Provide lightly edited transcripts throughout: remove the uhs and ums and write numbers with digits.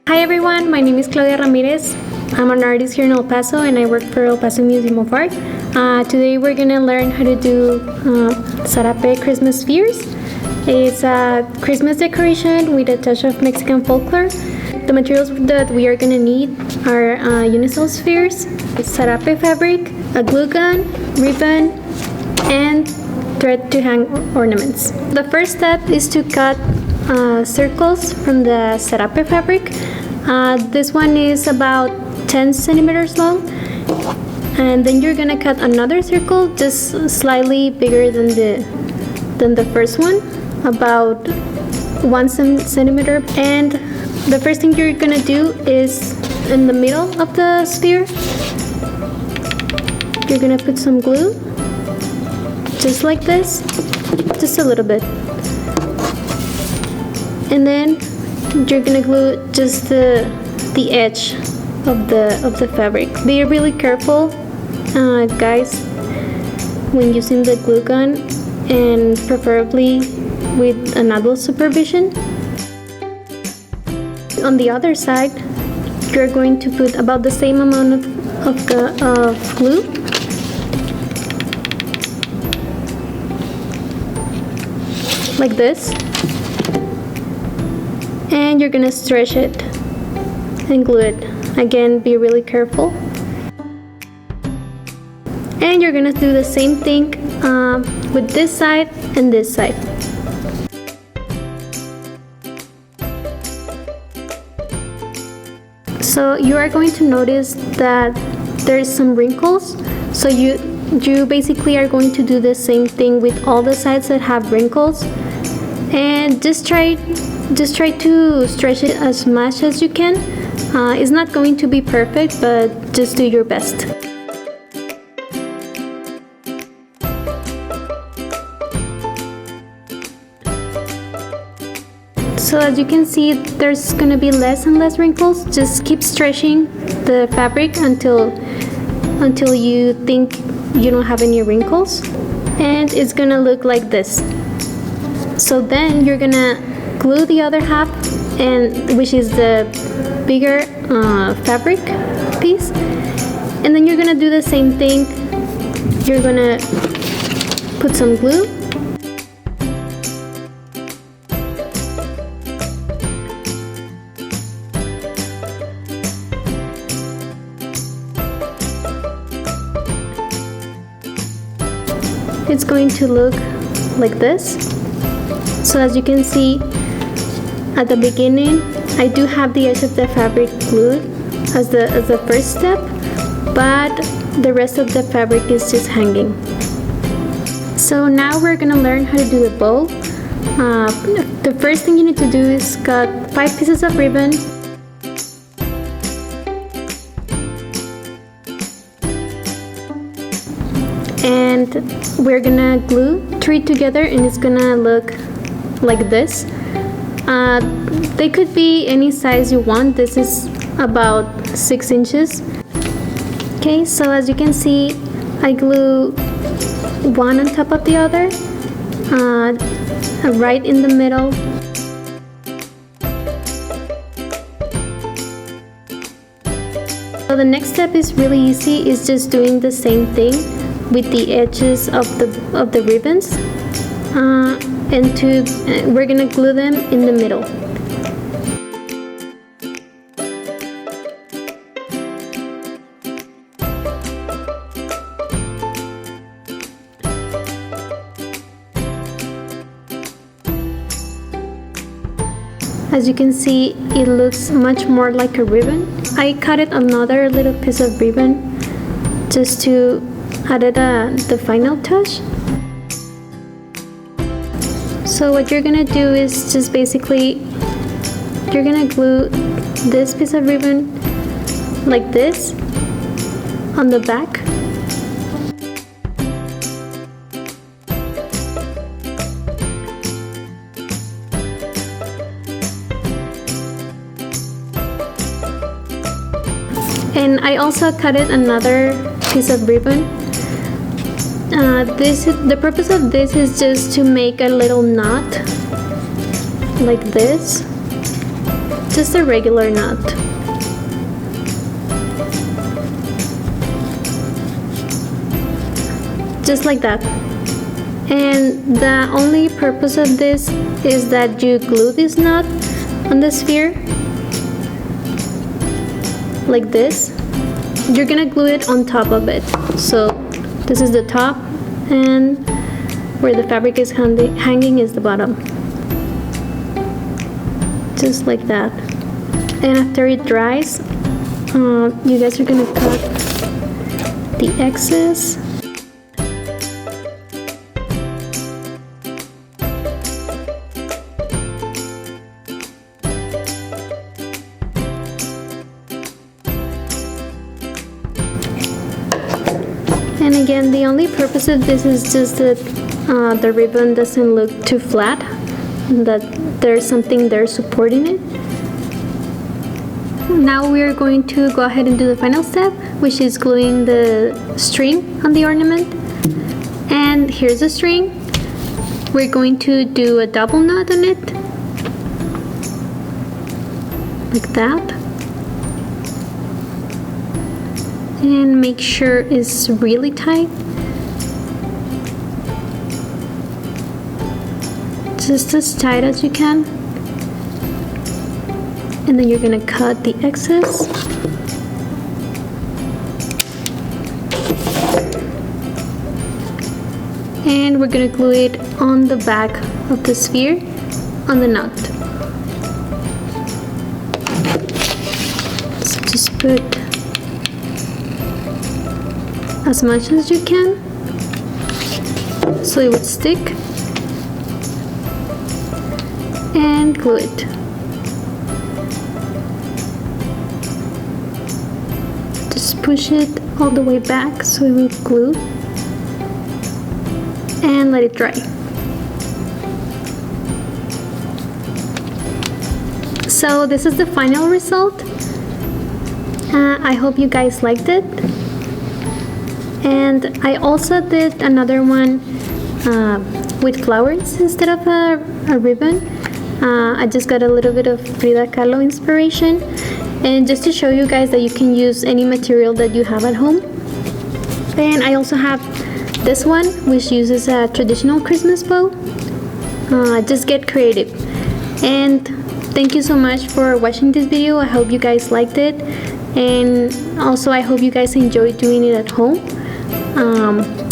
Hi everyone, my name is Claudia Ramirez. I'm an artist here in El Paso and I work for El Paso Museum of Art. Today we're going to learn how to do Zarape Christmas spheres. It's a Christmas decoration with a touch of Mexican folklore. The materials that we are going to need are unicel spheres, Zarape fabric, a glue gun, ribbon, and thread to hang ornaments. The first step is to cut circles from the Zarape fabric. This one is about 10 centimeters long, and then you're gonna cut another circle just slightly bigger than the first one, about 1 centimeter. And the first thing you're gonna do is in the middle of the sphere, you're gonna put some glue, just like this, just a little bit. And then you're gonna glue just the edge of the fabric. Be really careful, guys, when using the glue gun, and preferably with an adult supervision. On the other side, you're going to put about the same amount of glue. Like this. And you're gonna stretch it and glue it. Again, be really careful. And you're gonna do the same thing with this side and this side. So you are going to notice that there's some wrinkles. So you basically are going to do the same thing with all the sides that have wrinkles. And just try to stretch it as much as you can. It's not going to be perfect, but just do your best. So as you can see, there's gonna be less and less wrinkles. Just keep stretching the fabric until you think you don't have any wrinkles, and it's gonna look like this. So then you're gonna glue the other half, and which is the bigger fabric piece, and then you're gonna do the same thing. You're gonna put some glue, it's going to look like this. So as you can see, at the beginning, I do have the edge of the fabric glued as the first step, but the rest of the fabric is just hanging. So now we're gonna learn how to do the bow. The first thing you need to do is cut 5 pieces of ribbon. And we're gonna glue 3 together, and it's gonna look like this. They could be any size you want. This is about 6 inches. Okay, so as you can see, I glue one on top of the other, right in the middle. So the next step is really easy. It's just doing the same thing with the edges of the ribbons. We're gonna glue them in the middle. As you can see, it looks much more like a ribbon. I cut it another little piece of ribbon just to add the final touch. So what you're gonna do is just basically, you're gonna glue this piece of ribbon like this on the back. And I also cut it another piece of ribbon. The purpose of this is just to make a little knot like this. just a regular knot. Just like that. And the only purpose of this is that you glue this knot on the sphere like this. You're gonna glue it on top of it. So this is the top, and where the fabric is hanging is the bottom. Just like that. And after it dries, you guys are gonna cut the excess. And again, the only purpose of this is just that the ribbon doesn't look too flat, that there's something there supporting it. Now we are going to go ahead and do the final step, which is gluing the string on the ornament. And here's the string. We're going to do a double knot on it, like that. And make sure it's really tight. Just as tight as you can. And then you're gonna cut the excess. And we're gonna glue it on the back of the sphere, on the knot. So just put as much as you can so it would stick, and glue it. Just push it all the way back so it will glue, and let it dry. So this is the final result. I hope you guys liked it. And I also did another one with flowers instead of a ribbon. I just got a little bit of Frida Kahlo inspiration, and just to show you guys that you can use any material that you have at home. And I also have this one, which uses a traditional Christmas bow. Just get creative. And thank you so much for watching this video. I hope you guys liked it, and also I hope you guys enjoyed doing it at home.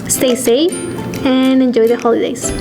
Stay safe and enjoy the holidays.